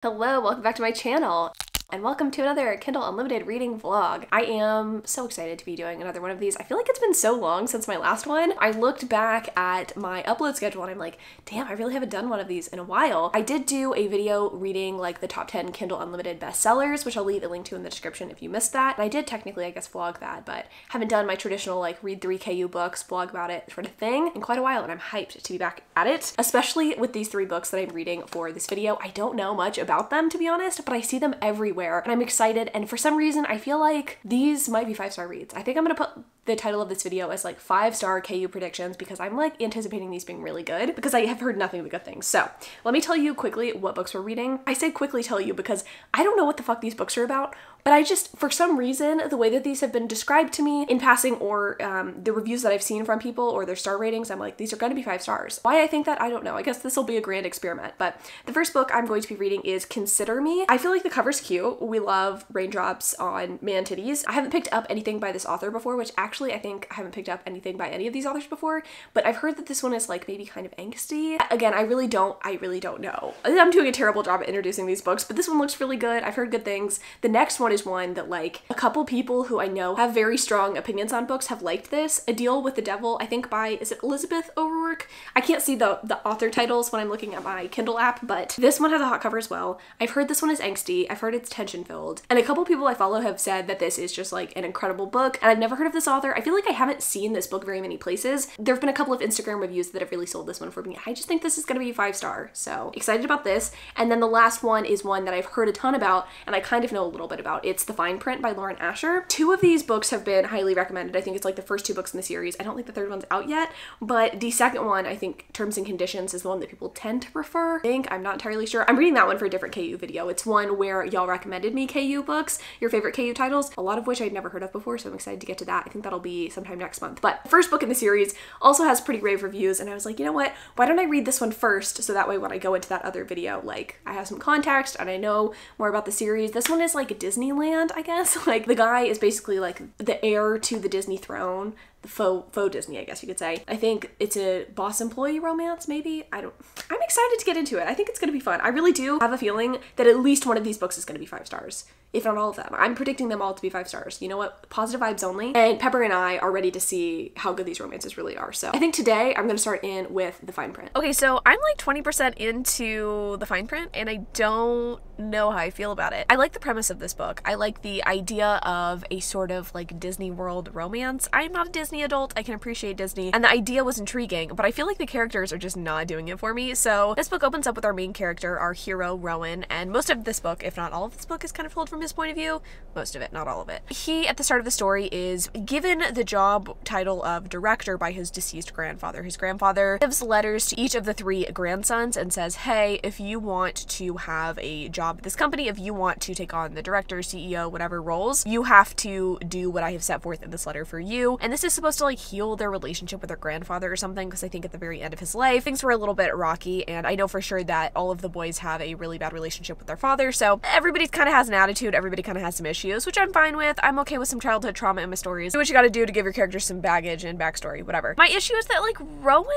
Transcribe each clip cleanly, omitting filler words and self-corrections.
Hello, welcome back to my channel. And welcome to another Kindle Unlimited reading vlog. I am so excited to be doing another one of these. I feel like it's been so long since my last one. I looked back at my upload schedule and I'm like, damn, I really haven't done one of these in a while. I did do a video reading like the top 10 Kindle Unlimited bestsellers, which I'll leave a link to in the description if you missed that. And I did technically, I guess, vlog that, but haven't done my traditional like read 3 KU books, blog about it sort of thing in quite a while, and I'm hyped to be back at it, especially with these 3 books that I'm reading for this video. I don't know much about them, to be honest, but I see them everywhere and I'm excited. And for some reason, I feel like these might be 5-star reads. I think I'm gonna put the title of this video as like 5-star KU predictions because I'm like anticipating these being really good because I have heard nothing but good things. So let me tell you quickly what books we're reading. I say quickly tell you because I don't know what the fuck these books are about, but I just, for some reason, the way that these have been described to me in passing or the reviews that I've seen from people or their star ratings, I'm like, these are gonna be 5 stars. Why I think that, I don't know. I guess this will be a grand experiment. But the first book I'm going to be reading is Consider Me. I feel like the cover's cute. We love raindrops on man titties. I haven't picked up anything by this author before, which actually I think I haven't picked up anything by any of these authors before, but I've heard that this one is like maybe kind of angsty. Again, I really don't know. I'm doing a terrible job at introducing these books, but this one looks really good. I've heard good things. The next one is one that like a couple people who I know have very strong opinions on books have liked this. A Deal with the Devil, I think by, is it Elizabeth O'Rourke? I can't see the author titles when I'm looking at my Kindle app, but this one has a hot cover as well. I've heard this one is angsty. I've heard it's tension filled. And a couple people I follow have said that this is just like an incredible book. And I've never heard of this author. I feel like I haven't seen this book very many places. There have been a couple of Instagram reviews that have really sold this one for me. I just think this is gonna be 5-star. So excited about this. And then the last one is one that I've heard a ton about and I kind of know a little bit about. It's The Fine Print by Lauren Asher. 2 of these books have been highly recommended. I think it's like the first 2 books in the series. I don't think the third one's out yet, but the second one, I think Terms and Conditions is the one that people tend to prefer. I'm not entirely sure. I'm reading that one for a different KU video. It's one where y'all recommended me KU books, your favorite KU titles, a lot of which I'd never heard of before, so I'm excited to get to that. I think that'll be sometime next month. But the first book in the series also has pretty rave reviews, and I was like, you know what? Why don't I read this one first, so that way when I go into that other video, like, I have some context and I know more about the series. This one is like Disneyland, I guess. Like, the guy is basically like the heir to the Disney throne, the faux Disney, I guess you could say. I think it's a boss employee romance, maybe? I'm excited to get into it. I think it's gonna be fun. I really do have a feeling that at least one of these books is gonna be 5 stars, if not all of them. I'm predicting them all to be 5 stars. You know what? Positive vibes only. And Pepper and I are ready to see how good these romances really are. So I think today I'm gonna start in with The Fine Print. Okay, so I'm like 20% into The Fine Print and I don't know how I feel about it. I like the premise of this book. I like the idea of a sort of like Disney World romance. I'm not a Disney adult. I can appreciate Disney. And the idea was intriguing, but I feel like the characters are just not doing it for me. So this book opens up with our main character, our hero, Rowan, and most of this book, if not all of this book, is kind of told from his point of view. Most of it, not all of it. He, at the start of the story, is given the job title of director by his deceased grandfather. His grandfather gives letters to each of the 3 grandsons and says, hey, if you want to have a job at this company, if you want to take on the director, CEO, whatever roles, you have to do what I have set forth in this letter for you. And this is supposed to like heal their relationship with their grandfather or something, because I think at the very end of his life, things were a little bit rocky, and I know for sure that all of the boys have a really bad relationship with their father, so everybody kind of has an attitude, everybody kind of has some issues, which I'm fine with. I'm okay with some childhood trauma in my stories. Do what you gotta do to give your characters some baggage and backstory, whatever. My issue is that like Rowan,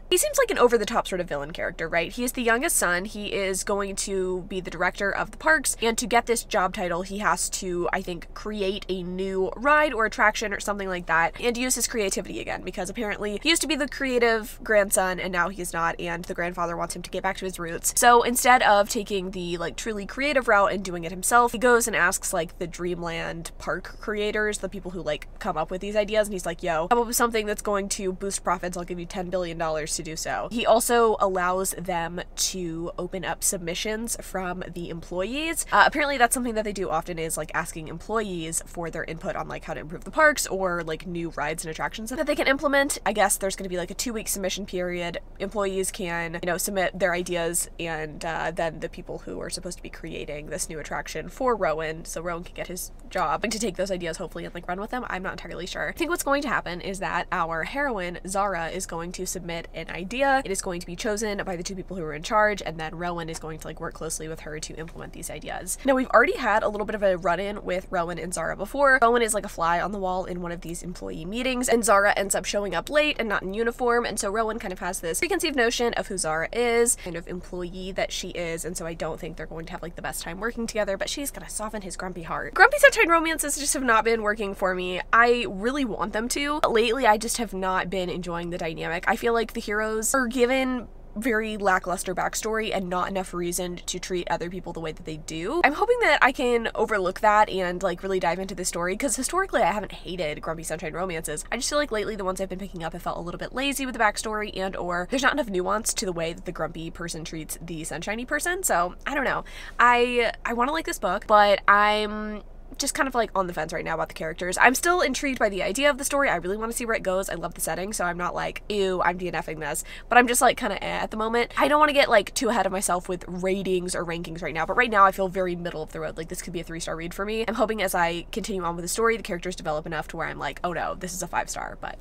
he seems like an over-the-top sort of villain character, right? He is the youngest son, he is going to be the director of the parks, and to get this job title, he has to, I think, create a new ride or attraction or something like that, and use his creativity again, because apparently he used to be the creative grandson and now he's not, and the grandfather wants him to get back to his roots. So instead of taking the like truly creative route and doing it himself, he goes and asks like the Dreamland park creators, the people who like come up with these ideas, and he's like, yo, come up with something that's going to boost profits, I'll give you $10 billion to do so. He also allows them to open up submissions from the employees. Apparently that's something that they do often, is like asking employees for their input on like how to improve the parks or like new rides and attractions that they can implement. I guess there's going to be like a 2-week submission period. Employees can, you know, submit their ideas, and then the people who are supposed to be creating this new attraction for Rowan, so Rowan can get his job, to take those ideas hopefully and like run with them. I'm not entirely sure. I think what's going to happen is that our heroine, Zara, is going to submit an idea. It is going to be chosen by the 2 people who are in charge, and then Rowan is going to like work closely with her to implement these ideas. Now, we've already had a little bit of a run-in with Rowan and Zara before. Rowan is like a fly on the wall in one of these employee meetings, readings, and Zara ends up showing up late and not in uniform, and so Rowan kind of has this preconceived notion of who Zara is, kind of employee that she is, and so I don't think they're going to have like the best time working together, but she's gonna soften his grumpy heart. Grumpy Sunshine romances just have not been working for me. I really want them to. Lately, I just have not been enjoying the dynamic. I feel like the heroes are given very lackluster backstory and not enough reason to treat other people the way that they do. I'm hoping that I can overlook that and like really dive into the story, because historically I haven't hated Grumpy Sunshine romances. I just feel like lately the ones I've been picking up have felt a little bit lazy with the backstory, and or there's not enough nuance to the way that the grumpy person treats the sunshiny person. So I don't know. I want to like this book, but I'm just kind of like on the fence right now about the characters. I'm still intrigued by the idea of the story. I really want to see where it goes. I love the setting, so I'm not like, ew, I'm DNFing this, but I'm just like kind of at the moment. I don't want to get like too ahead of myself with ratings or rankings right now, but right now I feel very middle of the road. Like this could be a 3-star read for me. I'm hoping as I continue on with the story, the characters develop enough to where I'm like, oh no, this is a 5-star, but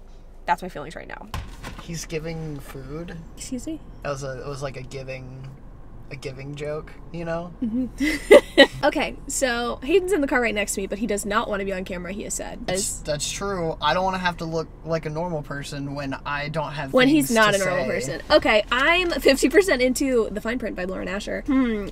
that's my feelings right now. He's giving food. Excuse me? It was like a giving joke, you know? Okay, so Hayden's in the car right next to me, but he does not want to be on camera, he has said. That's true. I don't want to have to look like a normal person when I don't have when things he's not to a normal say. person. Okay, I'm 50% into The Fine Print by Lauren Asher.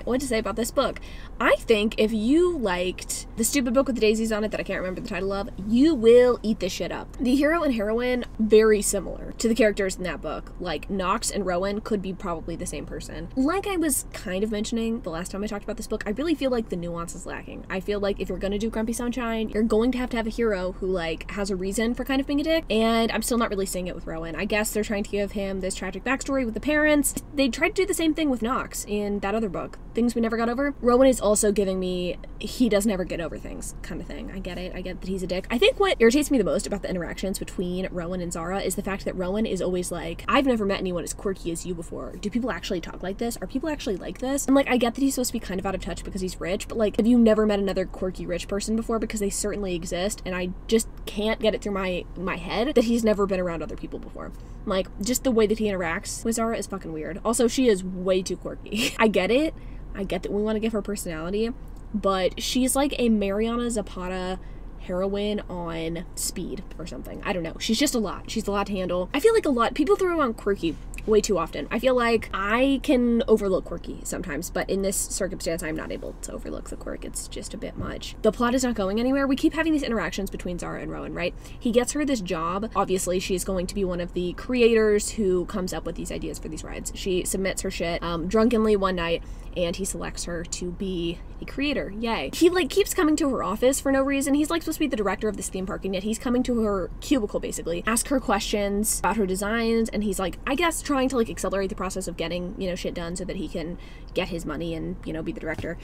What to say about this book? I think if you liked the stupid book with the daisies on it that I can't remember the title of, you will eat this shit up. The hero and heroine, very similar to the characters in that book. Like, Knox and Rowan could be probably the same person. Like I was kind of mentioning the last time I talked about this book, I really feel like the nuance is lacking. I feel like if you're gonna do Grumpy Sunshine, you're going to have a hero who like has a reason for kind of being a dick, and I'm still not really seeing it with Rowan. I guess they're trying to give him this tragic backstory with the parents. They tried to do the same thing with Knox in that other book, Things We Never Got Over. Rowan is also giving me he doesn't ever get over things kind of thing. I get it. I get that he's a dick. I think what irritates me the most about the interactions between Rowan and Zara is the fact that Rowan is always like, I've never met anyone as quirky as you before. Do people actually talk like this? Are people actually like this? And like, I get that he's supposed to be kind of out of touch because he's rich, but like, have you never met another quirky rich person before? Because they certainly exist, and I just can't get it through my head that he's never been around other people before. Like, just the way that he interacts with Zara is fucking weird. Also, she is way too quirky. I get it. I get that we want to give her personality, but she's like a Mariana Zapata heroine on speed or something. I don't know. She's just a lot. She's a lot to handle. I feel like a lot people throw around quirky way too often. I feel like I can overlook quirky sometimes, but in this circumstance, I'm not able to overlook the quirk. It's just a bit much. The plot is not going anywhere. We keep having these interactions between Zara and Rowan, right? He gets her this job. Obviously, she's going to be one of the creators who comes up with these ideas for these rides. She submits her shit drunkenly one night, and he selects her to be a creator. Yay. He like keeps coming to her office for no reason. He's like supposed to be the director of this theme park, and yet he's coming to her cubicle basically, ask her questions about her designs, and he's like, I guess trying to like accelerate the process of getting, you know, shit done so that he can get his money and, you know, be the director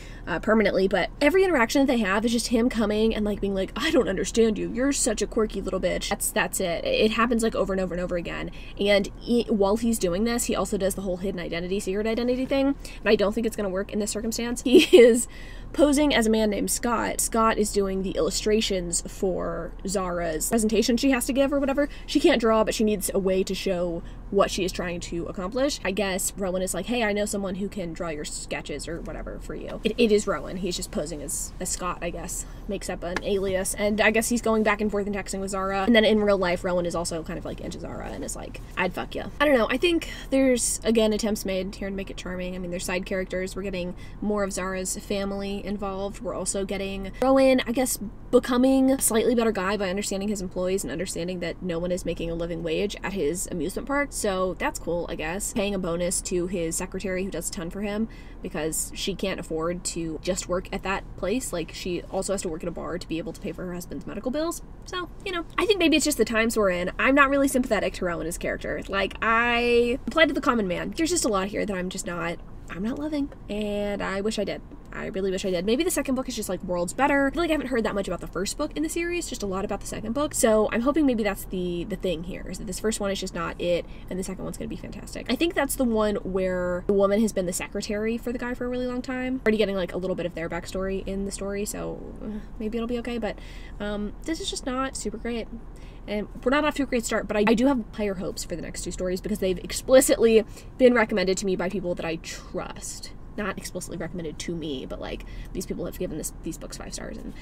permanently. But every interaction that they have is just him coming and like being like, I don't understand you. You're such a quirky little bitch. That's it. It happens like over and over and over again. And while he's doing this, he also does the whole hidden identity, secret identity thing. But I don't think it's going to work in this circumstance. He is posing as a man named Scott. Scott is doing the illustrations for Zara's presentation she has to give or whatever. She can't draw, but she needs a way to show what she is trying to accomplish. I guess Rowan is like, hey, I know someone who can draw your sketches or whatever for you. It is Rowan. He's just posing as Scott, I guess. Makes up an alias, and I guess he's going back and forth and texting with Zara. And then in real life, Rowan is also kind of like into Zara and is like, I'd fuck you. I don't know. I think there's, again, attempts made here to make it charming. I mean, there's side characters. We're getting more of Zara's family involved. We're also getting Rowan, I guess, becoming a slightly better guy by understanding his employees and understanding that no one is making a living wage at his amusement park. So that's cool, I guess. Paying a bonus to his secretary who does a ton for him because she can't afford to just work at that place. Like, she also has to work at a bar to be able to pay for her husband's medical bills. So, you know, I think maybe it's just the times we're in. I'm not really sympathetic to Rowan as character. Like, I applied to the common man. There's just a lot here that I'm not loving, and I wish I did. I really wish I did. Maybe the second book is just like worlds better. I feel like I haven't heard that much about the first book in the series, just a lot about the second book. So I'm hoping maybe that's the thing here, is that this first one is just not it, and the second one's gonna be fantastic. I think that's the one where the woman has been the secretary for the guy for a really long time. Already getting like a little bit of their backstory in the story, so maybe it'll be okay, but this is just not super great. And we're not off to a great start, but I do have higher hopes for the next two stories because they've explicitly been recommended to me by people that I trust. Not explicitly recommended to me, but like these people have given these books 5 stars, and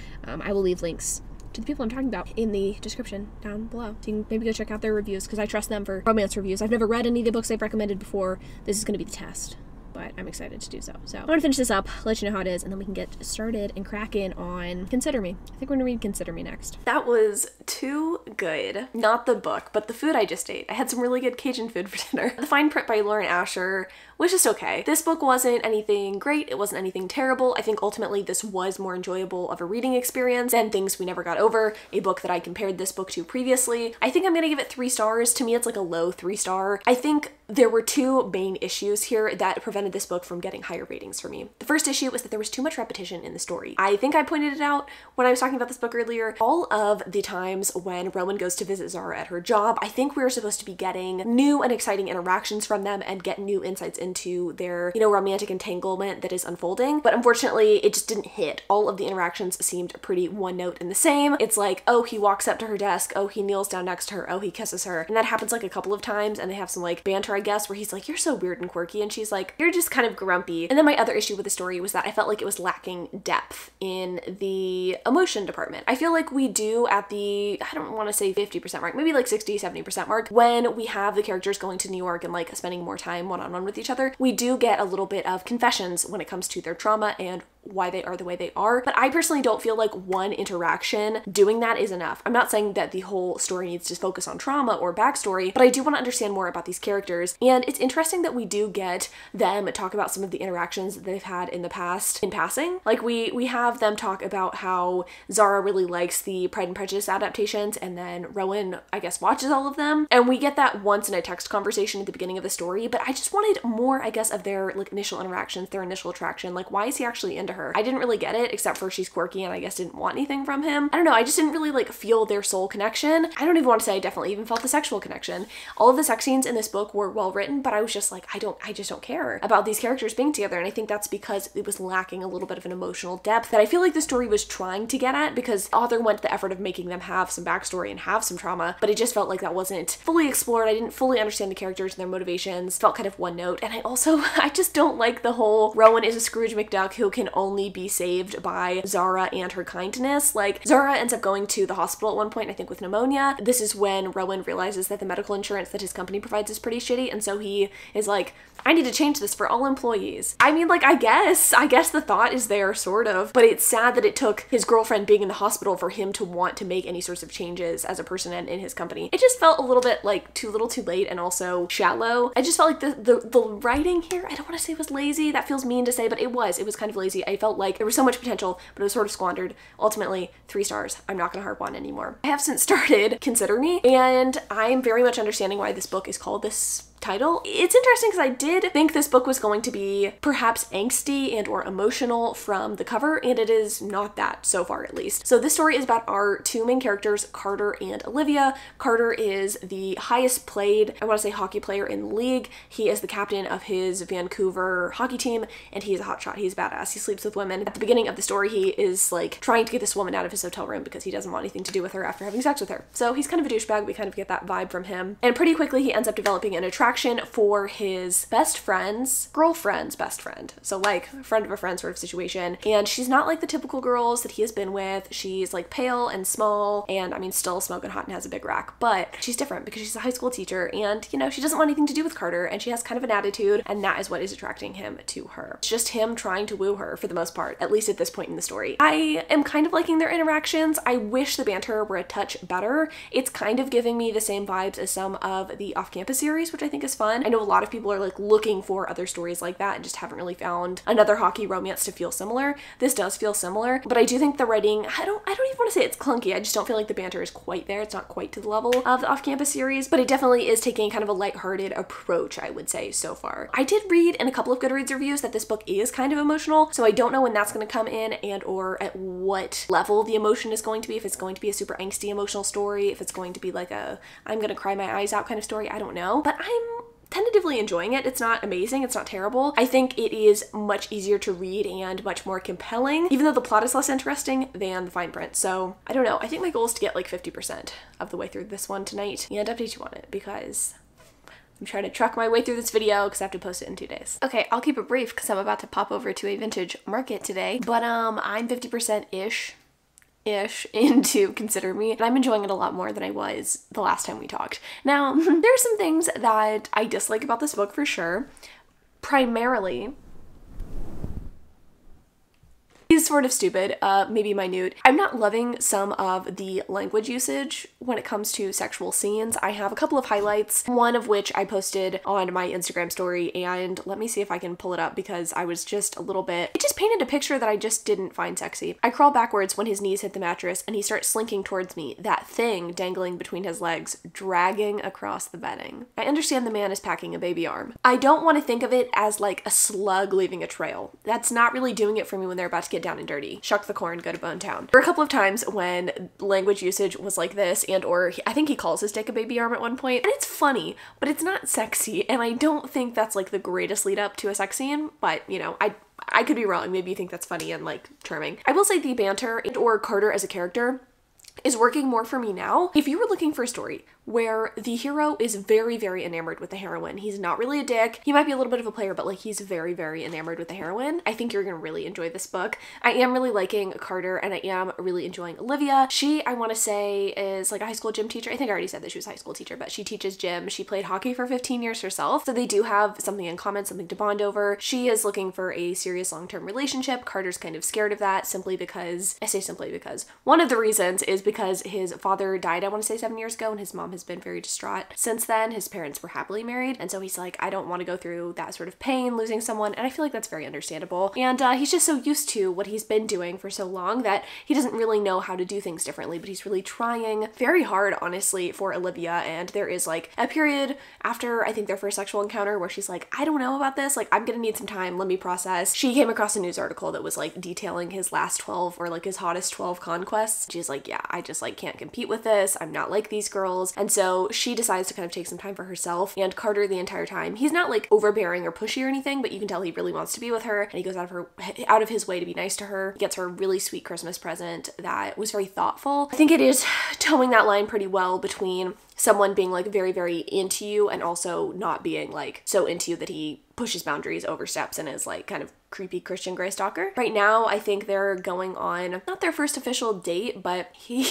I will leave links to the people I'm talking about in the description down below. So you can maybe go check out their reviews, because I trust them for romance reviews. I've never read any of the books they've recommended before. This is going to be the test, but I'm excited to do so. So I'm going to finish this up, let you know how it is, and then we can get started and crack in on Consider Me. I think we're going to read Consider Me next. That was too good. Not the book, but the food I just ate. I had some really good Cajun food for dinner. The fine print by Lauren Asher was just okay. This book wasn't anything great. It wasn't anything terrible. I think ultimately this was more enjoyable of a reading experience than Things We Never Got Over, a book that I compared this book to previously. I think I'm going to give it 3 stars. To me, it's like a low 3-star. I think there were 2 main issues here that prevented this book from getting higher ratings for me. The first issue was that there was too much repetition in the story. I think I pointed it out when I was talking about this book earlier. All of the times when Rowan goes to visit Zara at her job, I think we're supposed to be getting new and exciting interactions from them and get new insights into their, romantic entanglement that is unfolding. But unfortunately, it just didn't hit. All of the interactions seemed pretty one note and the same. It's like, oh, he walks up to her desk, oh, he kneels down next to her, oh, he kisses her. And that happens like a couple of times, and they have some like banter, I guess, where he's like, you're so weird and quirky, and she's like, you're just kind of grumpy. And then my other issue with the story was that I felt like it was lacking depth in the emotion department. I feel like we do at the, I don't want to say 50% mark, maybe like 60-70% mark, when we have the characters going to New York and like spending more time one-on-one with each other, we do get a little bit of confessions when it comes to their trauma and why they are the way they are. But I personally don't feel like one interaction doing that is enough. I'm not saying that the whole story needs to focus on trauma or backstory, but I do want to understand more about these characters. And it's interesting that we do get them talk about some of the interactions that they've had in the past in passing. Like we have them talk about how Zara really likes the Pride and Prejudice adaptations, and then Rowan, I guess, watches all of them. And we get that once in a text conversation at the beginning of the story, but I just wanted more, I guess, of their like initial interactions, their initial attraction. Like, why is he actually into her? I didn't really get it, except for she's quirky and I guess didn't want anything from him. I don't know, I just didn't really like feel their soul connection. I don't even want to say I definitely even felt the sexual connection. All of the sex scenes in this book were well written, but I was just like, I just don't care about these characters being together. And I think that's because it was lacking a little bit of an emotional depth that I feel like the story was trying to get at, because the author went to the effort of making them have some backstory and have some trauma, but it just felt like that wasn't fully explored. I didn't fully understand the characters and their motivations, felt kind of one note. And I just don't like the whole Rowan is a Scrooge McDuck who can only be saved by Zara and her kindness. Like, Zara ends up going to the hospital at one point, I think with pneumonia. This is when Rowan realizes that the medical insurance that his company provides is pretty shitty, and so he is like, I need to change this for all employees. I mean, like, I guess the thought is there, sort of, but it's sad that it took his girlfriend being in the hospital for him to want to make any sorts of changes as a person and in his company. It just felt a little bit like too little too late, and also shallow. I just felt like the writing here, I don't want to say it was lazy, that feels mean to say, but it was kind of lazy. I felt like there was so much potential, but it was sort of squandered. Ultimately, 3 stars. I'm not gonna harp on anymore. I have since started Consider Me, and I'm very much understanding why this book is called this title. It's interesting because I did think this book was going to be perhaps angsty and or emotional from the cover, and it is not that, so far at least. So this story is about our 2 main characters, Carter and Olivia. Carter is the highest paid, I want to say, hockey player in the league. He is the captain of his Vancouver hockey team, and he's a hotshot. He's badass. He sleeps with women. At the beginning of the story, he is like trying to get this woman out of his hotel room because he doesn't want anything to do with her after having sex with her. So he's kind of a douchebag. We kind of get that vibe from him. And pretty quickly, he ends up developing an attraction for his best friend's girlfriend's best friend. So like a friend of a friend sort of situation. And she's not like the typical girls that he has been with. She's like pale and small, and I mean still smoking hot and has a big rack, but she's different because she's a high school teacher, and she doesn't want anything to do with Carter, and she has kind of an attitude, and that is what is attracting him to her. It's just him trying to woo her for the most part, at least at this point in the story. I am kind of liking their interactions. I wish the banter were a touch better. It's kind of giving me the same vibes as some of the off-campus series, which I think is fun. I know a lot of people are like looking for other stories like that and just haven't really found another hockey romance to feel similar. This does feel similar, but I do think the writing, I don't even want to say it's clunky. I just don't feel like the banter is quite there. It's not quite to the level of the off-campus series, but it definitely is taking kind of a lighthearted approach, I would say, so far. I did read in a couple of Goodreads reviews that this book is kind of emotional, so I don't know when that's going to come in and or at what level the emotion is going to be, if it's going to be a super angsty emotional story, if it's going to be like a I'm gonna cry my eyes out kind of story. I don't know, but I'm tentatively enjoying it. It's not amazing, it's not terrible. I think it is much easier to read and much more compelling, even though the plot is less interesting than the fine print. So I don't know, I think my goal is to get like 50% of the way through this one tonight and update you on it, because I'm trying to truck my way through this video because I have to post it in 2 days. Okay, I'll keep it brief because I'm about to pop over to a vintage market today, but I'm 50%-ish ish into Consider Me, and I'm enjoying it a lot more than I was the last time we talked. Now, there are some things that I dislike about this book for sure. Primarily, is sort of stupid, maybe minute. I'm not loving some of the language usage when it comes to sexual scenes. I have a couple of highlights, one of which I posted on my Instagram story, and let me see if I can pull it up because I was just a little bit, it just painted a picture that I just didn't find sexy. I crawl backwards when his knees hit the mattress and he starts slinking towards me, that thing dangling between his legs, dragging across the bedding. I understand the man is packing a baby arm. I don't want to think of it as like a slug leaving a trail. That's not really doing it for me when they're about to get down and dirty. Shuck the corn, go to Bone Town. There were a couple of times when language usage was like this, and or I think he calls his dick a baby arm at one point, and it's funny, but it's not sexy, and I don't think that's like the greatest lead up to a sex scene, but you know, I could be wrong. Maybe you think that's funny and like charming. I will say the banter and or Carter as a character is working more for me now. If you were looking for a story where the hero is very, very enamored with the heroine, he's not really a dick, he might be a little bit of a player, but like he's very, very enamored with the heroine, I think you're gonna really enjoy this book. I am really liking Carter and I am really enjoying Olivia. She, I want to say, is like a high school gym teacher. I think I already said that she was a high school teacher, but she teaches gym. She played hockey for 15 years herself, so they do have something in common, something to bond over. She is looking for a serious long-term relationship. Carter's kind of scared of that simply because, I say simply because, one of the reasons is because his father died, I want to say 7 years ago, and his mom has been very distraught since then. His parents were happily married, and so he's like, I don't want to go through that sort of pain, losing someone, and I feel like that's very understandable. And he's just so used to what he's been doing for so long that he doesn't really know how to do things differently, but he's really trying very hard, honestly, for Olivia. And there is like a period after, I think, their first sexual encounter where she's like, I don't know about this, like, I'm gonna need some time, let me process. She came across a news article that was like detailing his last 12 or like his hottest 12 conquests. She's like, yeah, I just like can't compete with this. I'm not like these girls. And so she decides to kind of take some time for herself. And Carter, the entire time, he's not like overbearing or pushy or anything, but you can tell he really wants to be with her, and he goes out of his way to be nice to her. He gets her a really sweet Christmas present that was very thoughtful. I think it is towing that line pretty well between someone being like very, very into you and also not being like so into you that he pushes boundaries, oversteps, and is like kind of creepy Christian Grey stalker. Right now, I think they're going on not their first official date, but he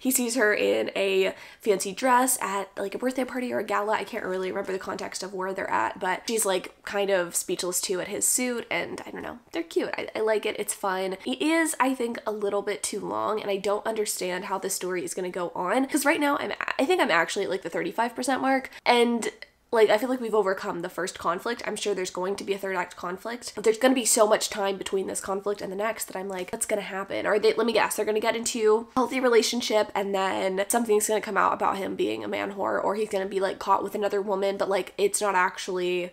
sees her in a fancy dress at like a birthday party or a gala. I can't really remember the context of where they're at, but she's like kind of speechless too at his suit, and I don't know, they're cute. I like it. It's fun. It is, I think, a little bit too long, and I don't understand how this story is going to go on, because right now I think I'm actually at like the 35% mark, and like, I feel like we've overcome the first conflict. I'm sure there's going to be a third act conflict, but there's going to be so much time between this conflict and the next that I'm like, what's going to happen? Or let me guess, they're going to get into a healthy relationship and then something's going to come out about him being a man whore, or he's going to be like caught with another woman, but like, it's not actually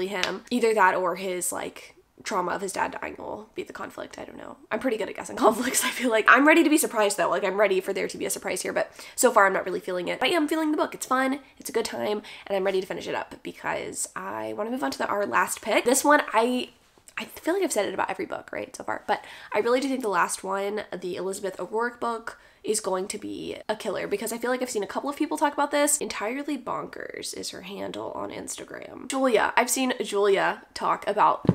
him. Either that or his like trauma of his dad dying will be the conflict. I don't know. I'm pretty good at guessing conflicts. I feel like I'm ready to be surprised though. Like, I'm ready for there to be a surprise here, but so far I'm not really feeling it. But I am feeling the book. It's fun. It's a good time, and I'm ready to finish it up because I want to move on to our last pick. This one, I feel like I've said it about every book, right, so far, but I really do think the last one, the Elizabeth O'Rourke book, is going to be a killer, because I feel like I've seen a couple of people talk about this. Entirely Bonkers is her handle on Instagram. Julia. I've seen Julia talk about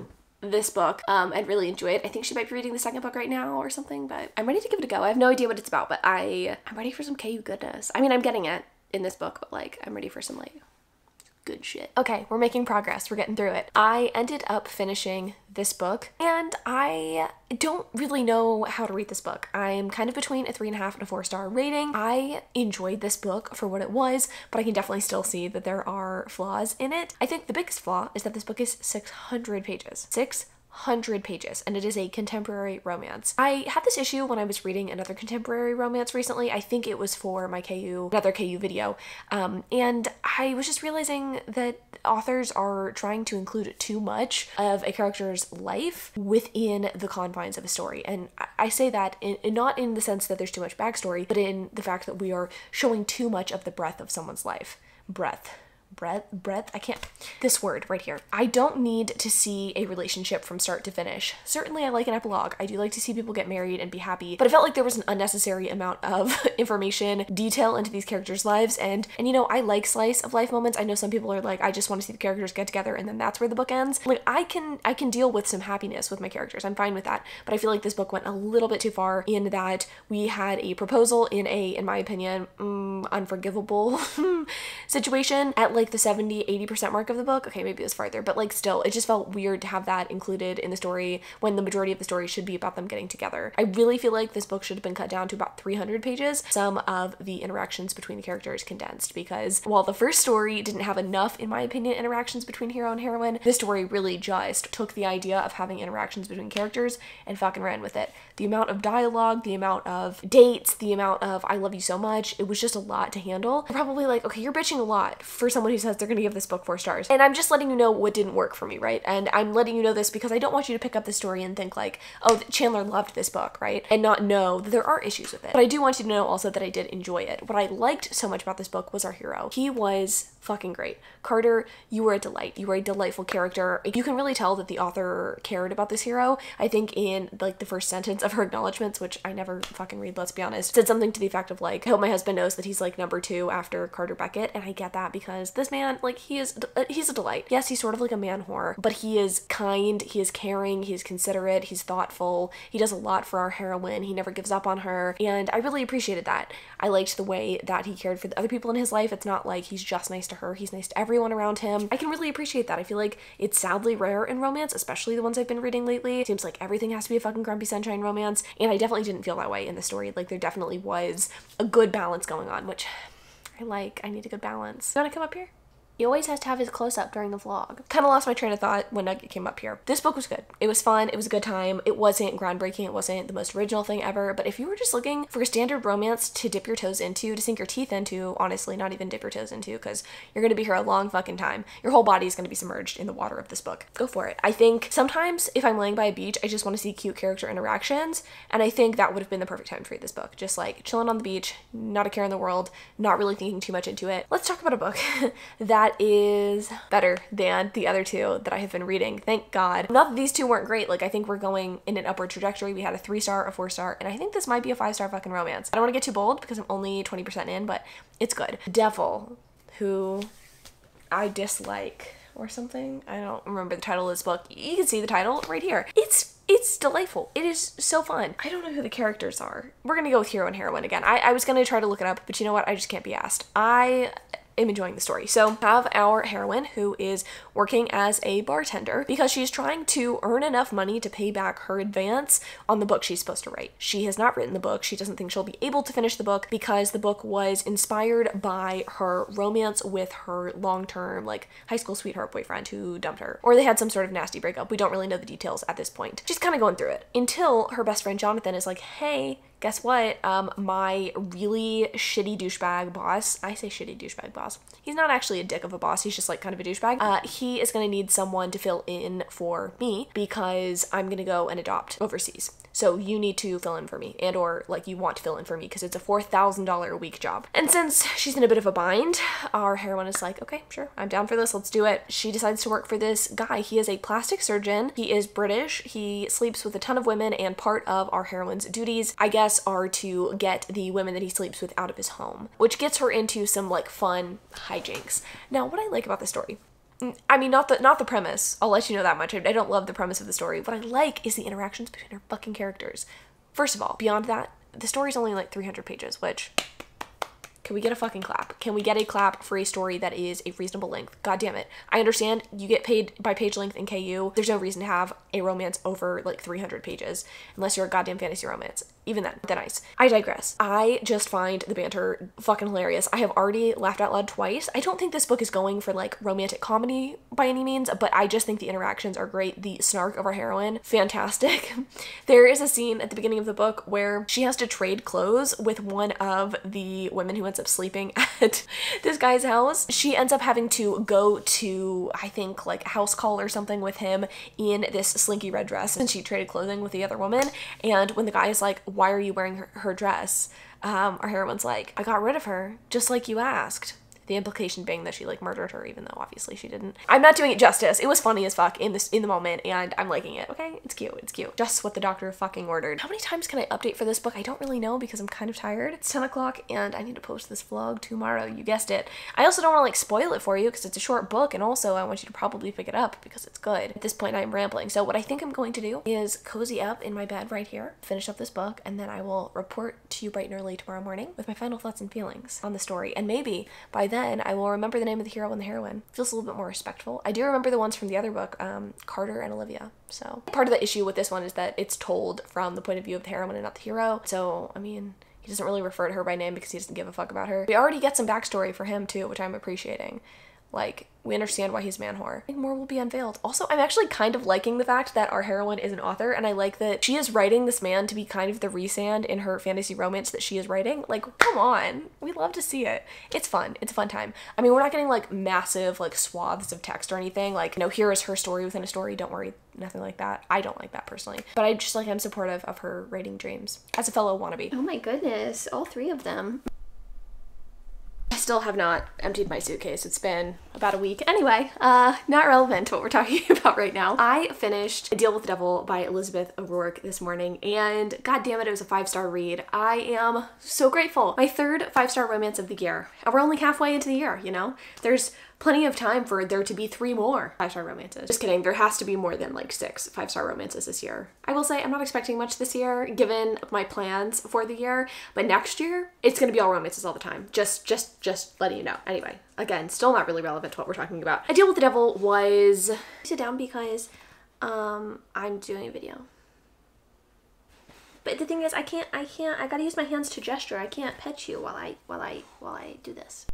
this book and really enjoy it. I think she might be reading the second book right now or something, but I'm ready to give it a go. I have no idea what it's about, but I'm ready for some KU goodness. I mean, I'm getting it in this book, but like, I'm ready for some like good shit. Okay, we're making progress. We're getting through it. I ended up finishing this book, and I don't really know how to rate this book. I'm kind of between a 3.5 and a 4-star rating. I enjoyed this book for what it was, but I can definitely still see that there are flaws in it. I think the biggest flaw is that this book is 600 pages. 600 pages, and it is a contemporary romance. I had this issue when I was reading another contemporary romance recently. I think it was for my another KU video, and I was just realizing that authors are trying to include too much of a character's life within the confines of a story. And I say that not in the sense that there's too much backstory, but in the fact that we are showing too much of the breadth of someone's life. Breadth. breadth. I can't, this word right here. I don't need to see a relationship from start to finish. Certainly I like an epilogue. I do like to see people get married and be happy, but I felt like there was an unnecessary amount of information, detail into these characters' lives. And you know, I like slice of life moments. I know some people are like, I just want to see the characters get together and then that's where the book ends. Like I can deal with some happiness with my characters. I'm fine with that. But I feel like this book went a little bit too far in that we had a proposal in my opinion, unforgivable situation at like the 70-80% mark of the book. Okay, maybe it was farther, but like still, it just felt weird to have that included in the story when the majority of the story should be about them getting together. I really feel like this book should have been cut down to about 300 pages. Some of the interactions between the characters condensed, because while the first story didn't have enough, in my opinion, interactions between hero and heroine, this story really just took the idea of having interactions between characters and fucking ran with it. The amount of dialogue, the amount of dates, the amount of I love you so much, it was just a lot to handle. You're probably like, okay, you're bitching a lot for someone who says they're gonna give this book 4 stars. And I'm just letting you know what didn't work for me, right? And I'm letting you know this because I don't want you to pick up the story and think like, oh, Chandler loved this book, right? And not know that there are issues with it. But I do want you to know also that I did enjoy it. What I liked so much about this book was our hero. He was fucking great. Carter, you were a delight. You were a delightful character. You can really tell that the author cared about this hero. I think in like the first sentence of her acknowledgements, which I never fucking read, let's be honest, said something to the effect of like, I hope my husband knows that he's like number 2 after Carter Beckett. And I get that because this man, like he's a delight. Yes, he's sort of like a man whore, but he is kind, he is caring, he's considerate, he's thoughtful. He does a lot for our heroine. He never gives up on her. And I really appreciated that. I liked the way that he cared for the other people in his life. It's not like he's just nice to her. He's nice to everyone around him. I can really appreciate that. I feel like it's sadly rare in romance, especially the ones I've been reading lately. It seems like everything has to be a fucking grumpy sunshine romance. And I definitely didn't feel that way in the story. Like there definitely was a good balance going on, which I like. I need a good balance. You wanna come up here? He always has to have his close-up during the vlog. Kind of lost my train of thought when Nugget came up here. This book was good. It was fun. It was a good time. It wasn't groundbreaking. It wasn't the most original thing ever. But if you were just looking for a standard romance to dip your toes into, to sink your teeth into, honestly, not even dip your toes into, because you're going to be here a long fucking time. Your whole body is going to be submerged in the water of this book. Go for it. I think sometimes if I'm laying by a beach, I just want to see cute character interactions. And I think that would have been the perfect time to read this book. Just like chilling on the beach, not a care in the world, not really thinking too much into it. Let's talk about a book that is better than the other 2 that I have been reading. Thank God. Not that these 2 weren't great. Like I think we're going in an upward trajectory. We had a 3-star, a 4-star, and I think this might be a 5-star fucking romance. I don't want to get too bold because I'm only 20% in, but it's good. Devil, who I dislike or something. I don't remember the title of this book. You can see the title right here. It's delightful. It is so fun. I don't know who the characters are. We're gonna go with hero and heroine again. I was gonna try to look it up, but you know what? I just can't be asked. I am enjoying the story. So have our heroine who is working as a bartender because she's trying to earn enough money to pay back her advance on the book she's supposed to write. She has not written the book. She doesn't think she'll be able to finish the book because the book was inspired by her romance with her long-term like high school sweetheart boyfriend who dumped her, or they had some sort of nasty breakup. We don't really know the details at this point. She's kind of going through it until her best friend Jonathan is like, hey, guess what? My really shitty douchebag boss, I say shitty douchebag boss, he's not actually a dick of a boss, he's just like kind of a douchebag. He is gonna need someone to fill in for me because I'm gonna go and adopt overseas. So you need to fill in for me, and or like you want to fill in for me because it's a $4,000 a week job. And since she's in a bit of a bind, our heroine is like, okay, sure, I'm down for this, let's do it. She decides to work for this guy. He is a plastic surgeon. He is British. He sleeps with a ton of women, and part of our heroine's duties, I guess, are to get the women that he sleeps with out of his home, which gets her into some like fun hijinks. Now, what I like about the story, I mean, not the premise. I'll let you know that much. I don't love the premise of the story. What I like is the interactions between our fucking characters. First of all, beyond that, the story's only like 300 pages, which... Can we get a fucking clap? Can we get a clap for a story that is a reasonable length? God damn it. I understand you get paid by page length in KU. There's no reason to have a romance over like 300 pages unless you're a goddamn fantasy romance. Even then, they're nice. I digress. I just find the banter fucking hilarious. I have already laughed out loud twice. I don't think this book is going for like romantic comedy by any means, but I just think the interactions are great. The snark of our heroine, fantastic. There is a scene at the beginning of the book where she has to trade clothes with one of the women who ends up sleeping at this guy's house. She ends up having to go to, I think, like a house call or something with him in this slinky red dress, and she traded clothing with the other woman. And when the guy is like, why are you wearing her dress? Our heroine's like, I got rid of her, just like you asked. The implication being that she like murdered her, even though obviously she didn't. I'm not doing it justice. It was funny as fuck in the moment, and I'm liking it. Okay, it's cute. It's cute. Just what the doctor fucking ordered. How many times can I update for this book? I don't really know because I'm kind of tired. It's 10 o'clock and I need to post this vlog tomorrow. You guessed it. I also don't want to like spoil it for you because it's a short book, and also I want you to probably pick it up because it's good. At this point, I'm rambling. So what I think I'm going to do is cozy up in my bed right here, finish up this book, and then I will report to you bright and early tomorrow morning with my final thoughts and feelings on the story. And maybe by then I will remember the name of the hero and the heroine. Feels a little bit more respectful. I do remember the ones from the other book, Carter and Olivia. So part of the issue with this one is that it's told from the point of view of the heroine and not the hero. So, I mean, he doesn't really refer to her by name because he doesn't give a fuck about her. We already get some backstory for him too, which I'm appreciating. Like, we understand why he's man whore. I think more will be unveiled. Also, I'm actually kind of liking the fact that our heroine is an author, and I like that she is writing this man to be kind of the Rhysand in her fantasy romance that she is writing. Like, come on. We love to see it. It's fun. It's a fun time. I mean, we're not getting like massive like swaths of text or anything. Like, you know, here is her story within a story. Don't worry. Nothing like that. I don't like that personally. But I just like, I'm supportive of her writing dreams as a fellow wannabe. Oh my goodness. All three of them. I still have not emptied my suitcase. It's been about a week. Anyway, not relevant to what we're talking about right now. I finished Deal with the Devil by Elizabeth O'Rourke this morning, and god damn it, it was a 5-star read. I am so grateful. My third 5-star romance of the year. And we're only halfway into the year, you know? There's plenty of time for there to be 3 more 5-star romances. Just kidding, there has to be more than like 6 5-star romances this year. I will say I'm not expecting much this year given my plans for the year, but next year it's gonna be all romances all the time. Just letting you know. Anyway, again, still not really relevant to what we're talking about. A Deal with the Devil was sit down because I'm doing a video. But the thing is, I gotta use my hands to gesture. I can't pet you while I do this.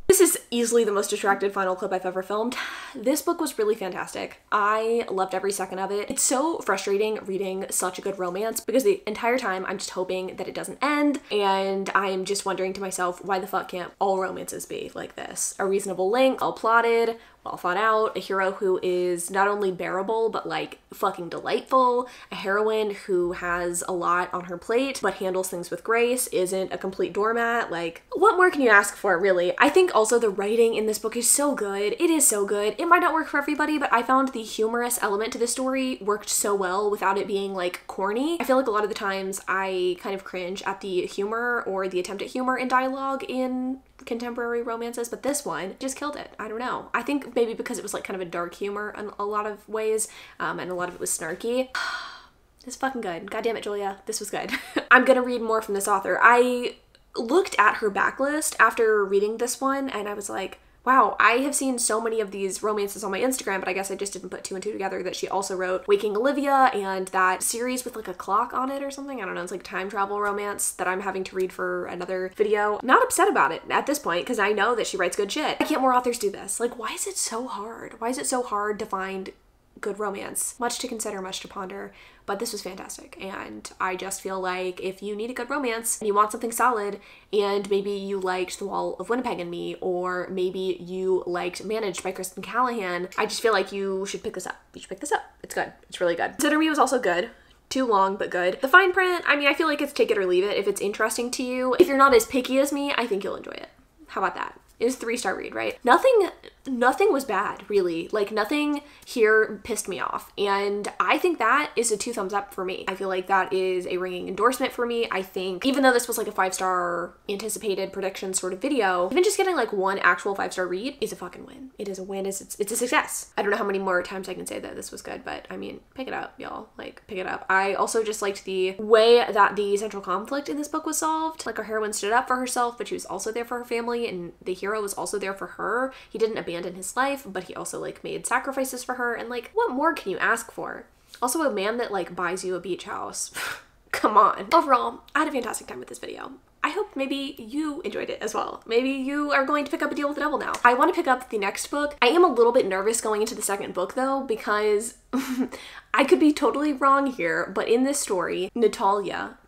This is easily the most distracted final clip I've ever filmed. This book was really fantastic. I loved every second of it. It's so frustrating reading such a good romance because the entire time I'm just hoping that it doesn't end, and I'm just wondering to myself, why the fuck can't all romances be like this? A reasonable length, well plotted, well thought out, a hero who is not only bearable but like fucking delightful, a heroine who has a lot on her plate but handles things with grace, isn't a complete doormat. Like, what more can you ask for, really? I think also the writing in this book is so good. It is so good. It might not work for everybody, but I found the humorous element to this story worked so well without it being like corny. I feel like a lot of the times I kind of cringe at the humor or the attempt at humor in dialogue in contemporary romances, but this one just killed it. I don't know. I think maybe because it was like kind of a dark humor in a lot of ways, and a lot of it was snarky. It's fucking good. God damn it, Julia. This was good. I'm gonna read more from this author. I looked at her backlist after reading this one and I was like, wow, I have seen so many of these romances on my Instagram, but I guess I just didn't put 2 and 2 together that she also wrote Waking Olivia and that series with like a clock on it or something. I don't know, it's like time travel romance that I'm having to read for another video. I'm not upset about it at this point because I know that she writes good shit. Why can't more authors do this? Like, why is it so hard? Why is it so hard to find good romance? Much to consider, much to ponder, but this was fantastic. And I just feel like if you need a good romance and you want something solid, and maybe you liked The Wall of Winnipeg and Me, or maybe you liked Managed by Kristen Callahan, I just feel like you should pick this up. You should pick this up. It's good. It's really good. Consider Me was also good. Too long, but good. The fine print, I mean, I feel like it's take it or leave it if it's interesting to you. If you're not as picky as me, I think you'll enjoy it. How about that? It was a 3-star read, right? Nothing was bad, really. Like, nothing here pissed me off. And I think that is a 2 thumbs up for me. I feel like that is a ringing endorsement for me. I think even though this was like a 5-star anticipated prediction sort of video, even just getting like 1 actual 5-star read is a fucking win. It is a win. It's a success. I don't know how many more times I can say that this was good, but I mean, pick it up, y'all. Like, pick it up. I also just liked the way that the central conflict in this book was solved. Like, our heroine stood up for herself, but she was also there for her family, and the hero was also there for her. He didn't abandon his life, but he also like made sacrifices for her, and like, what more can you ask for? Also, a man that like buys you a beach house. Come on. Overall, I had a fantastic time with this video. I hope maybe you enjoyed it as well. Maybe you are going to pick up A Deal with the Devil now. I want to pick up the next book. I am a little bit nervous going into the second book though, because I could be totally wrong here, but in this story, Natalia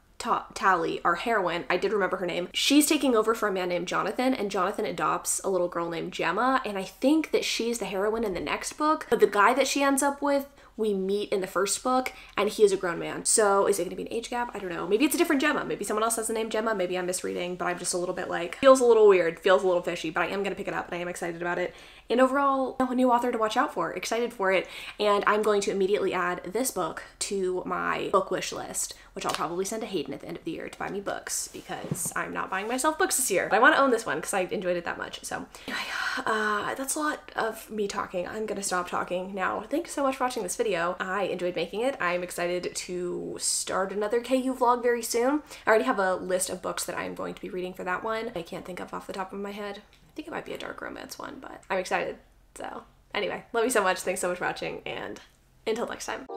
Tally, our heroine, I did remember her name, she's taking over for a man named Jonathan, and Jonathan adopts a little girl named Gemma, and I think that she's the heroine in the next book, but the guy that she ends up with we meet in the first book and he is a grown man. So is it gonna be an age gap? I don't know. Maybe it's a different Gemma. Maybe someone else has the name Gemma. Maybe I'm misreading, but I'm just a little bit like, feels a little weird, feels a little fishy, but I am gonna pick it up and I am excited about it. And overall, a new author to watch out for, excited for it. And I'm going to immediately add this book to my book wish list, which I'll probably send to Hayden at the end of the year to buy me books because I'm not buying myself books this year. But I want to own this one because I enjoyed it that much. So anyway, that's a lot of me talking. I'm gonna stop talking now. Thanks so much for watching this video. I enjoyed making it. I'm excited to start another KU vlog very soon. I already have a list of books that I'm going to be reading for that one. I can't think of off the top of my head. I think it might be a dark romance one, but I'm excited. So anyway, love you so much. Thanks so much for watching, and until next time.